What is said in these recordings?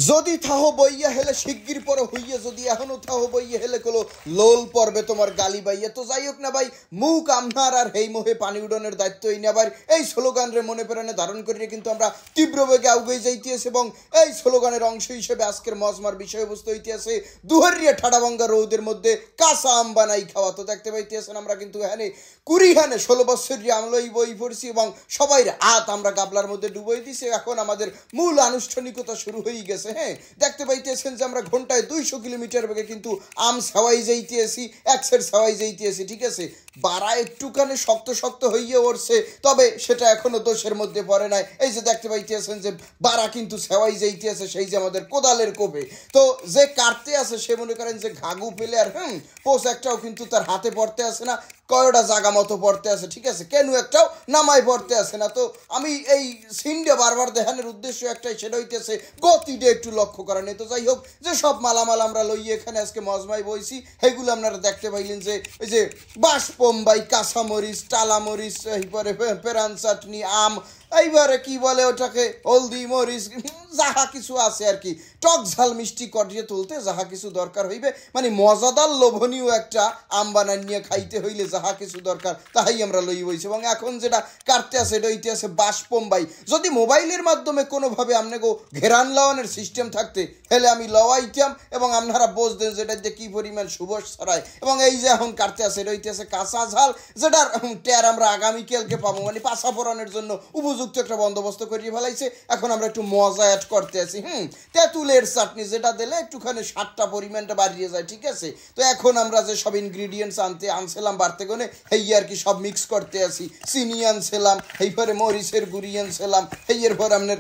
যদি থাহ বইয়া হেলে শিগগির পরে হইয়া যদি এখনো থাহ বইয়া হেলে কলো লোল পর্বে তোমার গালি বাইয়া। তো যাই হোক না ভাই, মুখ আমনার আর হেই মোহে পানি উডনের দায়িত্বই নেবার এই স্লোগান রে মনে প্রাণে ধারণ করিয়ে কিন্তু আমরা তীব্র বেগে আগুয়ে যাইতেছি এবং এই স্লোগানের অংশ হিসেবে আজকের মজমার বিষয়বস্তু হইতেছে দুহারিয়া ঠাডাভাঙ্গা রৌদের মধ্যে কাঁচা আম বানাই খাওয়া। তো দেখতে পাইতেছেন আমরা কিন্তু এখানে 16 বছরের আমলই বই পড়ছি এবং সবাই হাত আমরা গাবলার মধ্যে ডুবাই দিছি। এখন আমাদের মূল আনুষ্ঠানিকতা শুরু হয়ে গেছে। হ্যাঁ, দেখতে পাইতেছেন যে আমরা ঘন্টায় 200 কিলোমিটার বেগে কিন্তু আম ছাওয়াই যাইতেছি, একসের ছাওয়াই যাইতেছি। ঠিক আছে, বাড়া একটুখানি শক্ত শক্ত হইয়ে উঠছে, তবে সেটা এখনো দোষের মধ্যে পড়ে নাই। এই যে দেখতে পাইতেছেন যে বাড়া কিন্তু ছাওয়াই যাইতেছে সেই যে আমাদের কোদালের কোপে। তো যে কাটতে আছে সে মনে করেন যে ঘাগু পেলে আর পোষ একটাও কিন্তু তার হাতে পড়তে আসে না, কয়টা জায়গা মতো পড়তে আছে। ঠিক আছে, কেন একটাও নামায় পড়তে আসে না। তো আমি এই সিনটা বারবার দেখানোর উদ্দেশ্য একটাই, সেটা হইতেছে গতিটা একটু লক্ষ্য করা নেই। তো যাই হোক, যে সব মালামাল আমরা লইয়ে এখানে আজকে মজমায় বইছি সেগুলো আপনারা দেখতে পাইলেন যে ওই যে বাঁশপম্বাই, কাঁচামরিচ, টালামরিচ, এইবারে পেরান চাটনি, আম, এইবারে কি বলে ওটাকে হলদি মরিচ, যাহা কিছু আছে আর কি, টক ঝাল মিষ্টি করিয়ে তুলতে যাহা কিছু দরকার হইবে, মানে মজাদার লোভনীয় একটা আম বানান নিয়ে খাইতে হইলে যাহা কিছু দরকার তাহাই আমরা লই বইছি। এবং এখন যেটা কাটতে আছে এটা হইতে আছে বাঁশপম্বাই। যদি মোবাইলের মাধ্যমে কোনোভাবে আপনাকে ঘেরান লাওয়ানোর সিস্টেম থাকতে হেলে আমি লওয়াইতাম এবং আপনারা বুঝতেন যেটা যে কি পরিমাণ সুবস ছড়ায়। এবং এই যে এখন কাটতে আছে এটা হইতে আছে কাঁচা ঝাল, যেটার টের আমরা আগামীকালকে পাবো, মানে পাশা পড়ানোর জন্য উপযুক্ত একটা বন্দোবস্ত করিয়ে ফেলাইছে। এখন আমরা একটু মজা অ্যাড করতে আছি। তেঁতুলের চাটনি যেটা দিলে একটুখানি স্বাদটা পরিমাণটা বাড়িয়ে যায়। ঠিক আছে, তো এখন আমরা যে সব ইনগ্রিডিয়েন্টস আনছিলাম বাড়তে গনে এই আর কি সব মিক্স করতে আছি। চিনি আনছিলাম, এইবারে মরিচের গুঁড়ি আনছিলাম, এর পর আপনার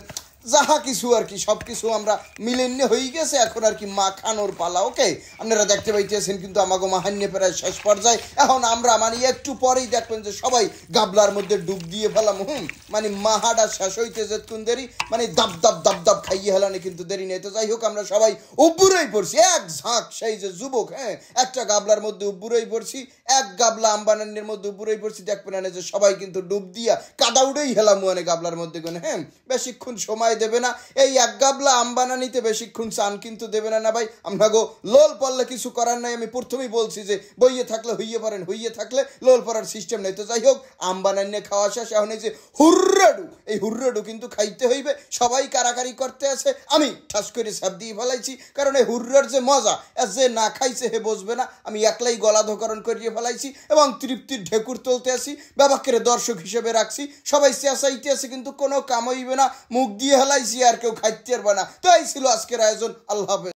যাহা কিছু আর কি সব কিছু আমরা মিলেন্নে হয়ে গেছে। এখন আর কি মাখানোর পালা। ওকে, আপনারা দেখতে পাইতেছেন কিন্তু আমাকে মাহান্যে প্রায় শেষ পর্যায়ে। এখন আমরা মানে একটু পরেই দেখবেন যে সবাই গাবলার মধ্যে ডুব দিয়ে ফেলাম। মানে মাহাটা শেষ হইতে যেতক্ষণ দেরি, মানে দাব দাব দাব দাব খাইয়ে হেলানে কিন্তু দেরি নেই। তো যাই হোক, আমরা সবাই উব্বুরেই পড়ছি এক ঝাঁক, সেই যে যুবক, একটা গাবলার মধ্যে উব্বুরেই পড়ছি, এক গাবলা আম্বানান্নের মধ্যে উব্বুরেই পড়ছি। দেখবেন না যে সবাই কিন্তু ডুব দিয়া কাদা উড়েই হেলাম মানে গাবলার মধ্যে কোনে। বেশিক্ষণ সময় দেবে না, এই এক গাবলা আম বানানিতে বেশিক্ষণ চান কিন্তু দেবে না। ভাই আমরা গো লোল পড়লে কিছু করার নাই। আমি প্রথমেই বলছি যে বইয়ে থাকলে হইয়ে পারেন, হইয়ে থাকলে লোল পড়ার সিস্টেম নেই। তো যাই হোক, আম বানানিয়ে খাওয়া শেষ। এখন এই যে হুর্রাডু, এই হুর্রাডু কিন্তু খাইতে হইবে। সবাই কারাকারি করতে আছে, আমি ঠাস করে সাপ দিয়ে ফেলাইছি, কারণ এই হুর্রার যে মজা যে না খাইছে হে বসবে না। আমি একলাই গলা ধকরণ করিয়ে ফেলাইছি এবং তৃপ্তির ঢেকুর তুলতে আসি, বাবাকে দর্শক হিসেবে রাখছি। সবাই চেঁচাইতে আছে কিন্তু কোনো কাম হইবে না, মুখ দিয়ে হেলাইছি আর কেউ খাইতে পারবে না। তো এই ছিল আজকের আয়োজন। আল্লাহ হাফেজ।